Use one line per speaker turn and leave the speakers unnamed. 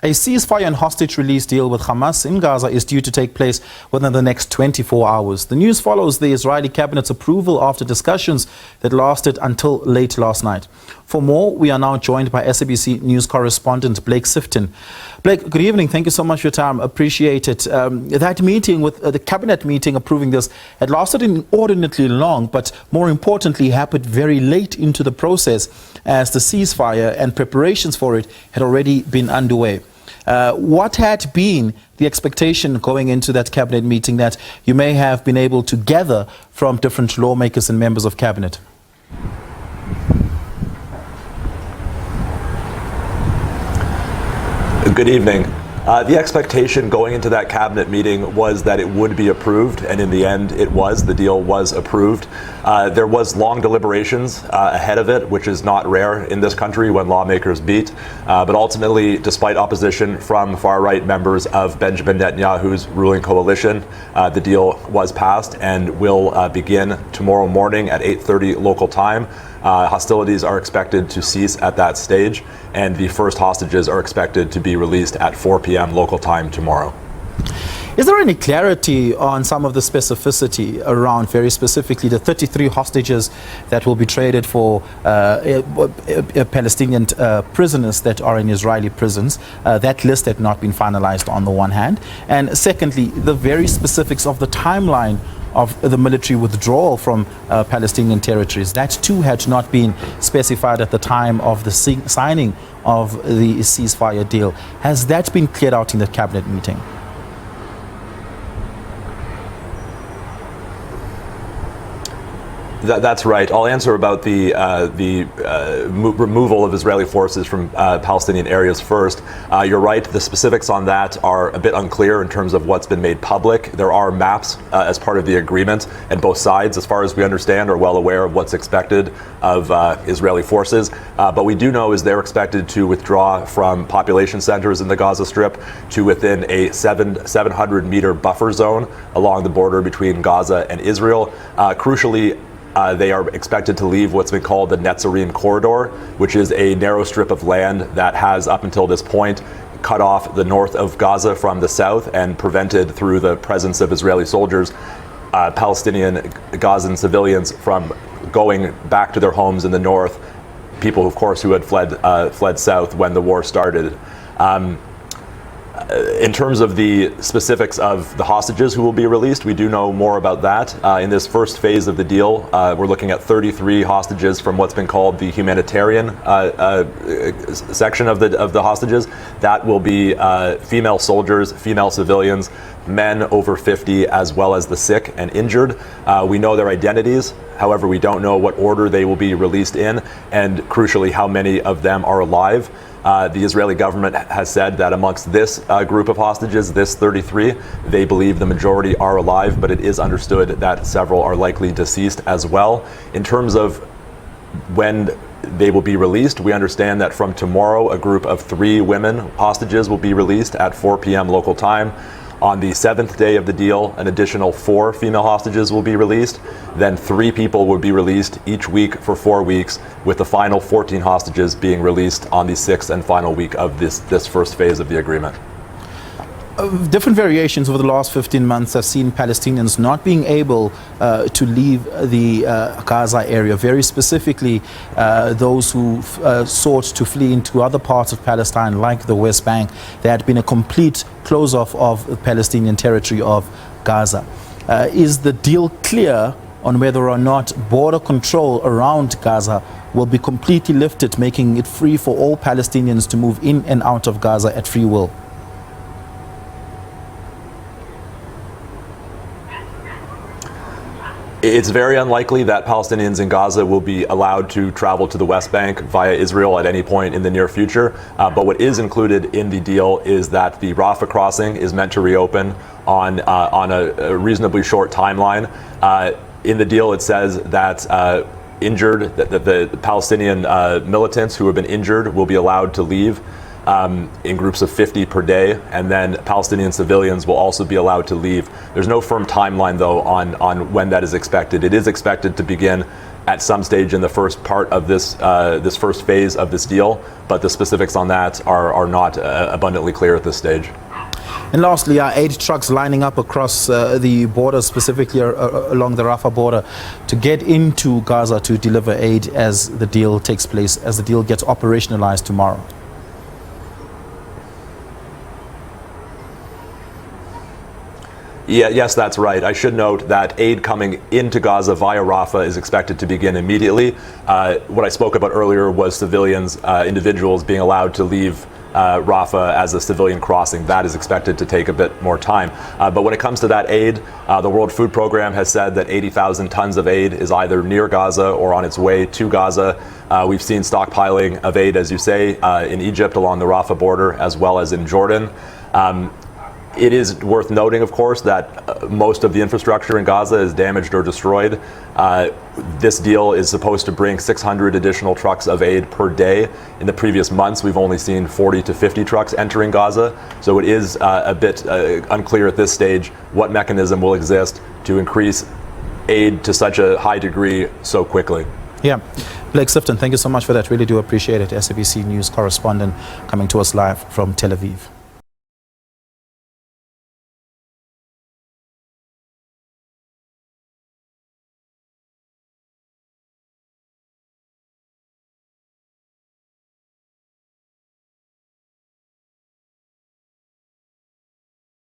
A ceasefire and hostage release deal with Hamas in Gaza is due to take place within the next 24 hours. The news follows the Israeli cabinet's approval after discussions that lasted until late last night. For more, we are now joined by SABC News correspondent Blake Sifton. Blake, good evening. Thank you so much for your time. Appreciate it. That meeting with the cabinet meeting approving this had lasted inordinately long, but more importantly happened very late into the process as the ceasefire and preparations for it had already been underway. What had been the expectation going into that cabinet meeting that you may have been able to gather from different lawmakers and members of cabinet?
Good evening. The expectation going into that cabinet meeting was that it would be approved, and in the end it was. The deal was approved. There was long deliberations ahead of it, which is not rare in this country when lawmakers meet. But ultimately, despite opposition from far-right members of Benjamin Netanyahu's ruling coalition, the deal was passed and will begin tomorrow morning at 8:30 local time. Hostilities are expected to cease at that stage, and the first hostages are expected to be released at 4 p.m. local time tomorrow.
Is there any clarity on some of the specificity around, very specifically, the 33 hostages that will be traded for Palestinian prisoners that are in Israeli prisons? That list had not been finalized on the one hand. And secondly, the very specifics of the timeline of the military withdrawal from Palestinian territories. That too had not been specified at the time of the signing of the ceasefire deal. Has that been cleared out in the cabinet meeting?
That's right. I'll answer about the removal of Israeli forces from Palestinian areas first. You're right. The specifics on that are a bit unclear in terms of what's been made public. There are maps as part of the agreement, and both sides, as far as we understand, are well aware of what's expected of Israeli forces. But we do know is they're expected to withdraw from population centers in the Gaza Strip to within a 700-meter buffer zone along the border between Gaza and Israel. Crucially, they are expected to leave what's been called the Netzarim corridor, which is a narrow strip of land that has, up until this point, cut off the north of Gaza from the south and prevented, through the presence of Israeli soldiers, Palestinian Gazan civilians from going back to their homes in the north, people, of course, who had fled south when the war started. In terms of the specifics of the hostages who will be released, we do know more about that. In this first phase of the deal, we're looking at 33 hostages from what's been called the humanitarian section of the hostages. That will be female soldiers, female civilians, men over 50, as well as the sick and injured. We know their identities. However, we don't know what order they will be released in, and crucially, how many of them are alive. The Israeli government has said that amongst this group of hostages, this 33, they believe the majority are alive, but it is understood that several are likely deceased as well. In terms of when they will be released, we understand that from tomorrow, a group of 3 women hostages will be released at 4 p.m. local time. On the 7th day of the deal, an additional 4 female hostages will be released. Then 3 people will be released each week for 4 weeks, with the final 14 hostages being released on the 6th and final week of this first phase of the agreement.
Different variations over the last 15 months have seen Palestinians not being able to leave the Gaza area. Very specifically, those who sought to flee into other parts of Palestine, like the West Bank. There had been a complete close-off of the Palestinian territory of Gaza. Is the deal clear on whether or not border control around Gaza will be completely lifted, making it free for all Palestinians to move in and out of Gaza at free will?
It's very unlikely that Palestinians in Gaza will be allowed to travel to the West Bank via Israel at any point in the near future. But what is included in the deal is that the Rafah crossing is meant to reopen on a reasonably short timeline. In the deal, it says that the Palestinian militants who have been injured will be allowed to leave in groups of 50 per day, and then Palestinian civilians will also be allowed to leave. There's no firm timeline, though, on when that is expected. It is expected to begin at some stage in the first part of this first phase of this deal, but the specifics on that are not abundantly clear at this stage.
And lastly, are aid trucks lining up across the border, specifically along the Rafah border, to get into Gaza to deliver aid as the deal takes place, as the deal gets operationalized tomorrow?
Yeah, yes, that's right. I should note that aid coming into Gaza via Rafah is expected to begin immediately. What I spoke about earlier was civilians, individuals being allowed to leave Rafah as a civilian crossing. That is expected to take a bit more time. But when it comes to that aid, the World Food Program has said that 80,000 tons of aid is either near Gaza or on its way to Gaza. We've seen stockpiling of aid, as you say, in Egypt along the Rafah border, as well as in Jordan. It is worth noting, of course, that most of the infrastructure in Gaza is damaged or destroyed. This deal is supposed to bring 600 additional trucks of aid per day. In the previous months, we've only seen 40 to 50 trucks entering Gaza. So it is a bit unclear at this stage what mechanism will exist to increase aid to such a high degree so quickly.
Yeah. Blake Sifton, thank you so much for that. Really do appreciate it. SABC News correspondent coming to us live from Tel Aviv.